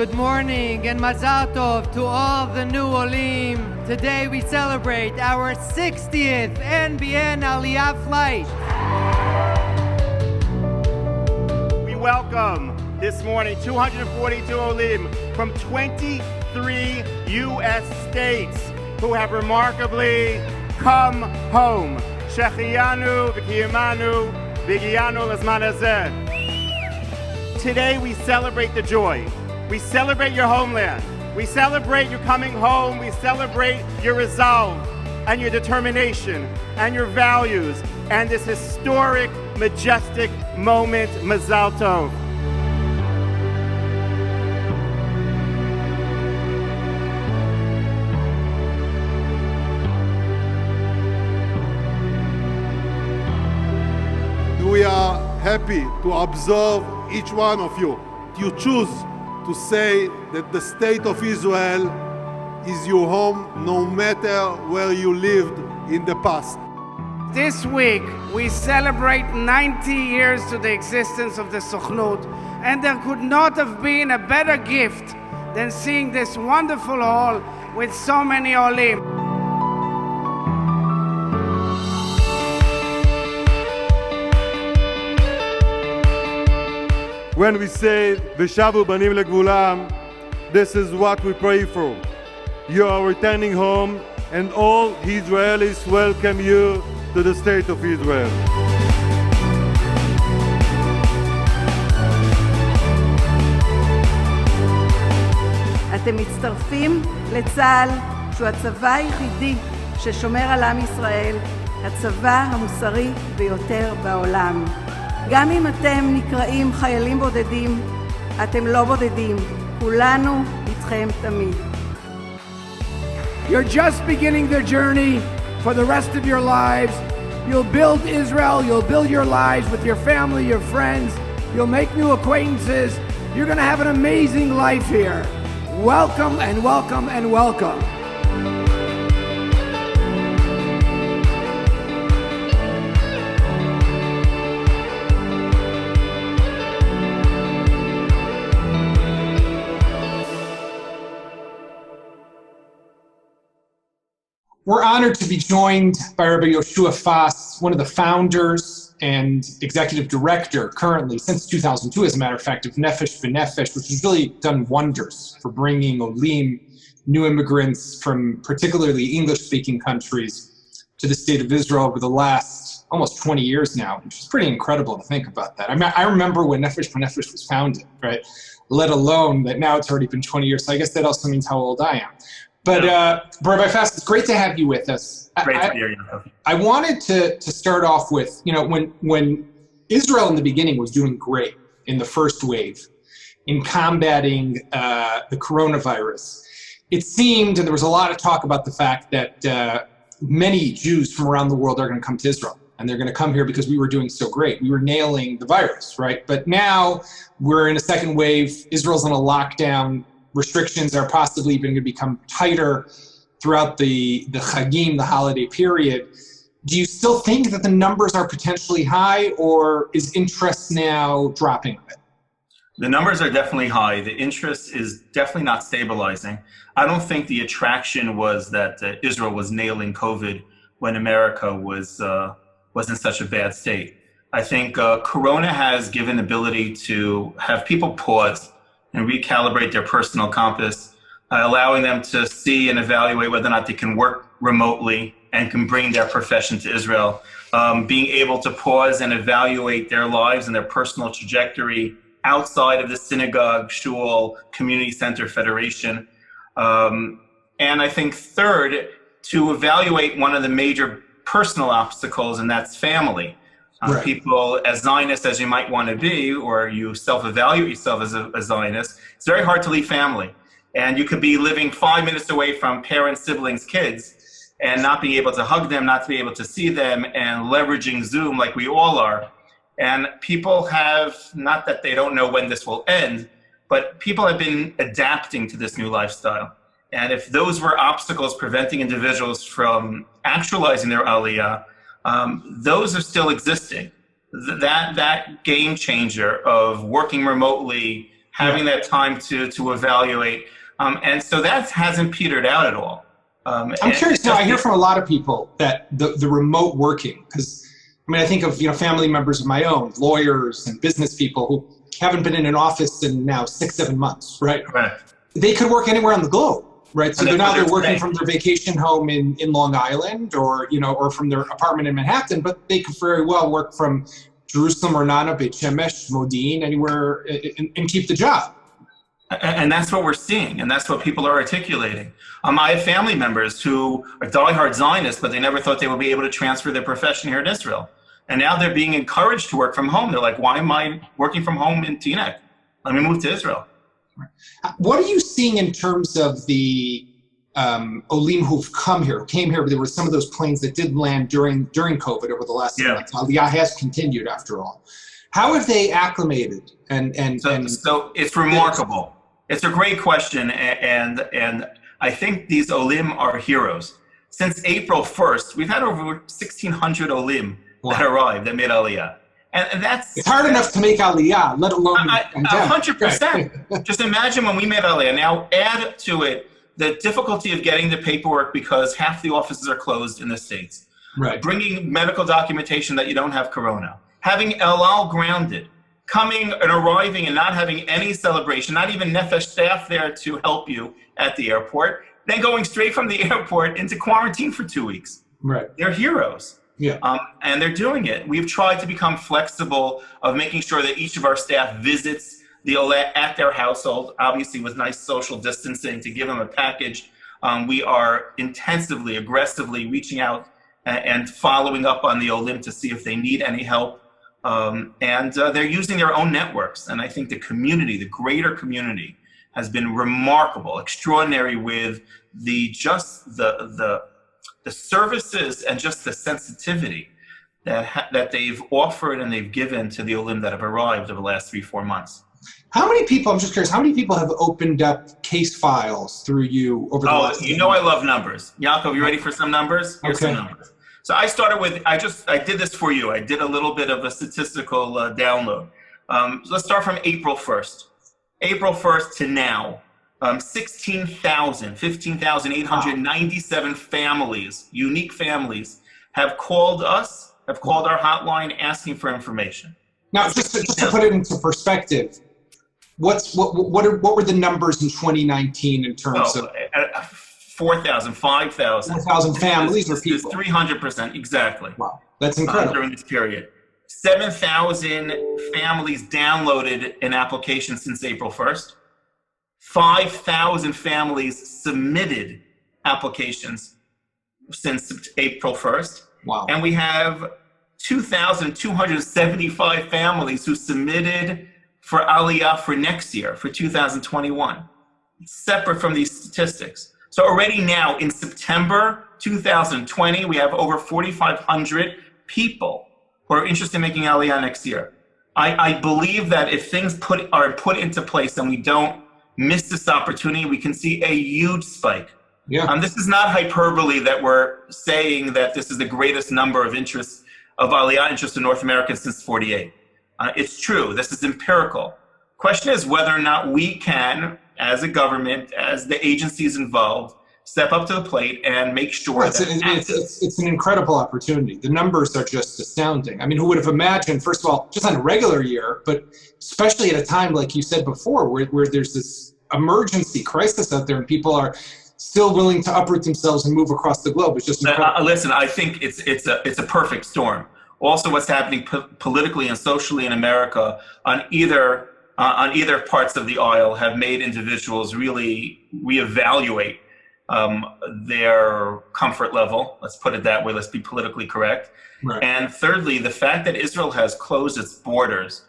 Good morning and Mazal Tov to all the new Olim. Today we celebrate our 60th NBN Aliyah flight. We welcome this morning 242 Olim from 23 U.S. states who have remarkably come home. Shehecheyanu v'kiyamanu v'higiyanu l'zman hazeh. Today we celebrate the joy. We celebrate your homeland. We celebrate you coming home. We celebrate your resolve and your determination and your values and this historic, majestic moment. Mazal Tov. We are happy to observe each one of you. You choose to say that the state of Israel is your home no matter where you lived in the past. This week we celebrate 90 years to the existence of the Sochnut, and there could not have been a better gift than seeing this wonderful hall with so many Olim. When we say V'shavu banim legvulam, this is what we pray for. You are returning home, and all Israelis welcome you to the state of Israel. אתם מצטרפים לצה"ל, שהוא הצבא היחידי ששומר על עם ישראל, הצבא המוסרי ביותר בעולם. גם אם אתם נקראים חיילים בודדים, אתם לא בודדים. כולנו איתכם תמיד. You're just beginning the journey for the rest of your lives. You'll build Israel, you'll build your lives with your family, your friends. You'll make new acquaintances. You're going to have an amazing life here. Welcome and welcome and welcome. We're honored to be joined by Rabbi Yehoshua Fass, one of the founders and executive director currently, since 2002, as a matter of fact, of Nefesh, which has really done wonders for bringing Olim, new immigrants from particularly English-speaking countries, to the state of Israel over the last almost 20 years now, which is pretty incredible to think about that. I mean, I remember when Nefesh was founded, right? Let alone that now it's already been 20 years. So I guess that also means how old I am. But Rabbi Fass, it's great to have you with us. Great to be here, Yaakov. I wanted to start off with, when Israel in the beginning was doing great in the first wave in combating the coronavirus, it seemed, and there was a lot of talk about the fact that many Jews from around the world are going to come to Israel. And they're going to come here because we were doing so great. We were nailing the virus, right? But now we're in a second wave. Israel's in a lockdown. Restrictions are possibly even going to become tighter throughout the Chagim, the holiday period. Do you still think that the numbers are potentially high, or is interest now dropping a bit? The numbers are definitely high. The interest is definitely not stabilizing. I don't think the attraction was that Israel was nailing COVID when America was in such a bad state. I think Corona has given the ability to have people pause and recalibrate their personal compass, allowing them to see and evaluate whether or not they can work remotely and can bring their profession to Israel. Being able to pause and evaluate their lives and their personal trajectory outside of the synagogue, shul, community center, federation. And I think third, to evaluate one of the major personal obstacles, and that's family. Right. People, as Zionist as you might want to be, or you self-evaluate yourself as a Zionist, it's very hard to leave family. And you could be living 5 minutes away from parents, siblings, kids, and not being able to hug them, not to be able to see them, and leveraging Zoom like we all are. And people have, not that they don't know when this will end, but people have been adapting to this new lifestyle. And if those were obstacles preventing individuals from actualizing their Aliyah, those are still existing. That game changer of working remotely, having that time to evaluate. And so that hasn't petered out at all. I'm curious now, I hear from a lot of people that the remote working, because I mean, I think of, family members of my own, lawyers and business people who haven't been in an office in now 6-7 months, right? Right. They could work anywhere on the globe, right? So they're working today. from their vacation home in Long Island or from their apartment in Manhattan, but they could very well work from Jerusalem, Ra'anana, Beit Shemesh, Modi'in, anywhere and keep the job. And that's what we're seeing, and that's what people are articulating. I have family members who are diehard Zionists, but they never thought they would be able to transfer their profession here in Israel. And now they're being encouraged to work from home. They're like, why am I working from home in Teaneck? Let me move to Israel. What are you seeing in terms of the Olim who've came here? There were some of those planes that did land during COVID over the last 6 months. Aliyah has continued after all. How have they acclimated? So it's remarkable. It's a great question, and I think these Olim are heroes. Since April 1st, we've had over 1,600 Olim that arrived, that made Aliyah. And that's... It's hard enough to make Aliyah, let alone... 100%. Just imagine when we made Aliyah. Now add to it the difficulty of getting the paperwork because half the offices are closed in the States. Right. Bringing medical documentation that you don't have corona. Having El Al grounded. Coming and arriving and not having any celebration, not even Nefesh staff there to help you at the airport, then going straight from the airport into quarantine for 2 weeks. Right. They're heroes. Yeah. And they're doing it. We've tried to become flexible of making sure that each of our staff visits the Olet at their household, obviously with nice social distancing to give them a package. We are intensively, aggressively reaching out and following up on the Olim to see if they need any help. And they're using their own networks. And I think the community, the greater community, has been remarkable, extraordinary with the services and just the sensitivity that they've offered and they've given to the Olim that have arrived over the last 3-4 months. How many people, I'm just curious, how many people have opened up case files through you over the last I love numbers. Yaakov, you ready for some numbers? Here's some numbers. So I started with, I did this for you. I did a little bit of a statistical download. So let's start from April 1st. April 1st to now, 15,897 families, unique families, have called us, have called our hotline asking for information. Now, just to put it into perspective, what were the numbers in 2019 in terms of 4,000, 5,000. 4,000 families or people? 300%, exactly. Wow, that's incredible. During this period. 7,000 families downloaded an application since April 1st. 5,000 families submitted applications since April 1st. Wow. And we have 2,275 families who submitted for Aliyah for next year, for 2021, separate from these statistics. So already now in September 2020, we have over 4,500 people who are interested in making Aliyah next year. I believe that if things are put into place and we don't miss this opportunity, we can see a huge spike. Yeah. This is not hyperbole that we're saying that this is the greatest number of Aliyah interest in North America since 48. It's true. This is empirical. Question is whether or not we can, as a government, as the agencies involved, step up to the plate and make sure it's an incredible opportunity. The numbers are just astounding. I mean, who would have imagined, first of all, just on a regular year, but especially at a time, like you said before, where there's this emergency crisis out there and people are still willing to uproot themselves and move across the globe. It's just incredible. Listen, I think it's a perfect storm. Also, what's happening politically and socially in America on either parts of the aisle have made individuals really reevaluate their comfort level. Let's put it that way. Let's be politically correct. Right. And thirdly, the fact that Israel has closed its borders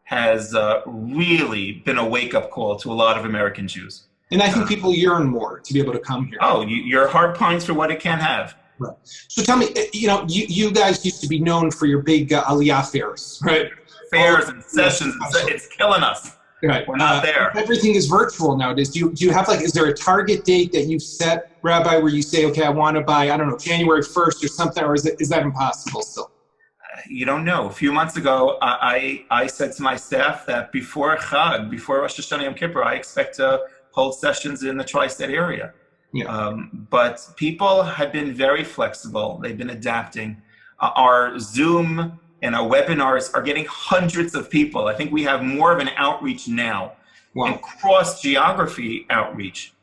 has really been a wake-up call to a lot of American Jews. And I think people yearn more to be able to come here. Oh, your heart pines for what it can have. Right. So tell me, you guys used to be known for your big Aliyah fairs, right? Fairs and sessions. It's killing us. Right. We're not there. Everything is virtual nowadays. Do you have is there a target date that you've set, Rabbi, where you say, okay, I want to by, I don't know, January 1st or something, or is that impossible still? you don't know. A few months ago, I said to my staff that before Chag, before Rosh Hashanah Yom Kippur, I expect to hold sessions in the tri-state area. Yeah. But people have been very flexible. They've been adapting. Our Zoom and our webinars are getting hundreds of people. I think we have more of an outreach now. Wow. And cross-geography outreach,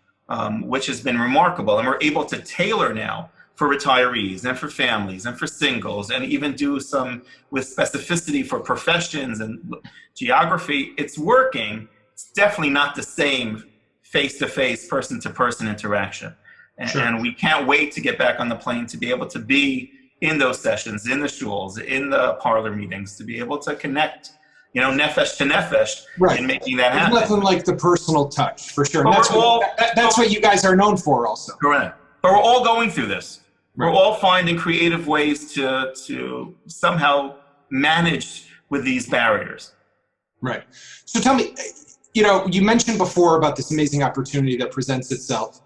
which has been remarkable. And we're able to tailor now for retirees and for families and for singles, and even do some with specificity for professions and geography. It's working. It's definitely not the same face-to-face, person-to-person interaction. Sure. And we can't wait to get back on the plane to be able to be in those sessions, in the shuls, in the parlor meetings, to be able to connect, nefesh to nefesh, right, in making that There's happen. nothing like the personal touch, for sure. And But that's what you guys are known for also. Correct. But we're all going through this. Right. We're all finding creative ways to somehow manage with these barriers. Right. So tell me, you mentioned before about this amazing opportunity that presents itself.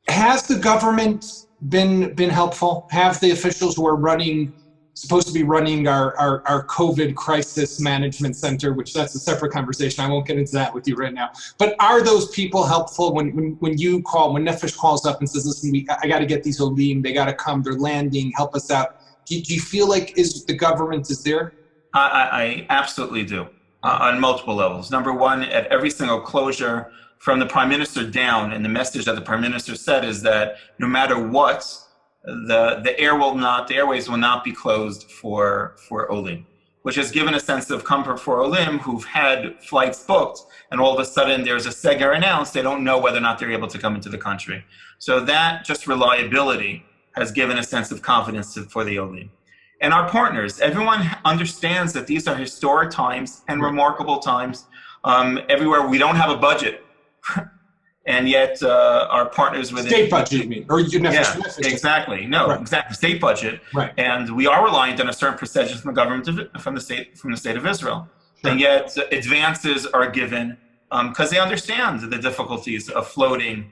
Has the government been helpful? Have the officials who are supposed to be running our COVID crisis management center, which that's a separate conversation, I won't get into that with you right now, but are those people helpful when Nefesh calls up and says, listen, I got to get these Olim, they got to come, they're landing, help us out? Do you feel like the government is there? I absolutely do, on multiple levels. Number one, at every single closure, from the Prime Minister down, and the message that the Prime Minister said is that no matter what, the airways will not be closed for Olim, which has given a sense of comfort for Olim who've had flights booked, and all of a sudden there's a seger announced. They don't know whether or not they're able to come into the country. So that just reliability has given a sense of confidence for the Olim. And our partners, everyone understands that these are historic times and remarkable times. Everywhere we don't have a budget. And yet our partners within state budget, you mean, or Nefesh? Exactly. No, right. Exactly. State budget. Right. And we are reliant on a certain percentage from the government from the state of Israel. Sure. And yet advances are given because they understand the difficulties of floating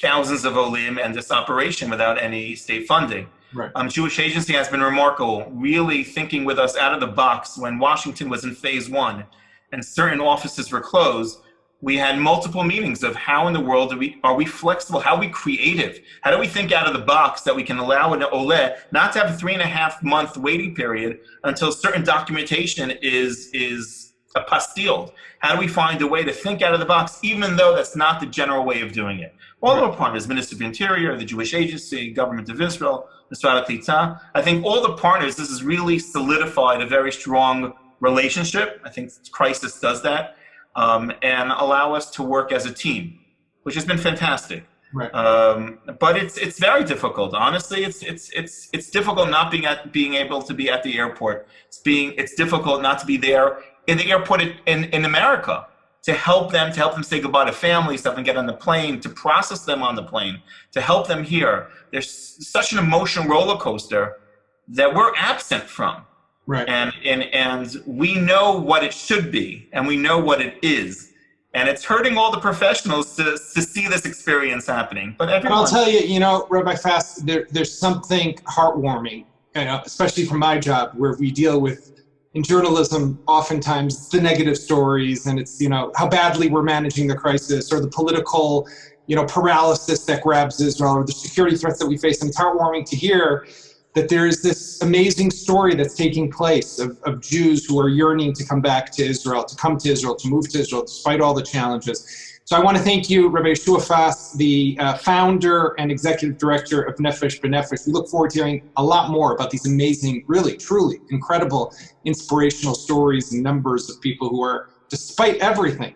thousands of Olim and this operation without any state funding. Right. Jewish Agency has been remarkable, really thinking with us out of the box. When Washington was in phase 1 and certain offices were closed, we had multiple meetings of how in the world are we flexible? How are we creative? How do we think out of the box that we can allow an Ole not to have a 3.5-month waiting period until certain documentation is apostilled? How do we find a way to think out of the box, even though that's not the general way of doing it? All of our partners, Ministry of Interior, the Jewish Agency, Government of Israel, Misrad HaKlita, I think all the partners, this has really solidified a very strong relationship. I think crisis does that. And allow us to work as a team, which has been fantastic. Right. But it's very difficult. Honestly, it's difficult not being able to be at the airport. It's difficult not to be there in the airport in America to help them say goodbye to families, to help them get on the plane, to process them on the plane, to help them here. There's such an emotional roller coaster that we're absent from. Right. And we know what it should be, and we know what it is, and it's hurting all the professionals to see this experience happening. But I'll tell you, Rabbi Fass, there's something heartwarming, especially from my job, where we deal with in journalism. Oftentimes, it's the negative stories, and it's how badly we're managing the crisis, or the political paralysis that grabs Israel, or the security threats that we face. And it's heartwarming to hear that there is this amazing story that's taking place of Jews who are yearning to come back to Israel, to move to Israel, despite all the challenges. So I want to thank you, Rabbi Yehoshua Fass, the founder and executive director of Nefesh B'Nefesh. We look forward to hearing a lot more about these amazing, really, truly incredible, inspirational stories and numbers of people who are, despite everything,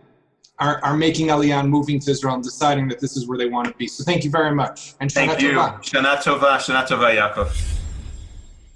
are making Aliyah, moving to Israel, and deciding that this is where they want to be. So thank you very much. And thank you. Shana Tova, Yaakov.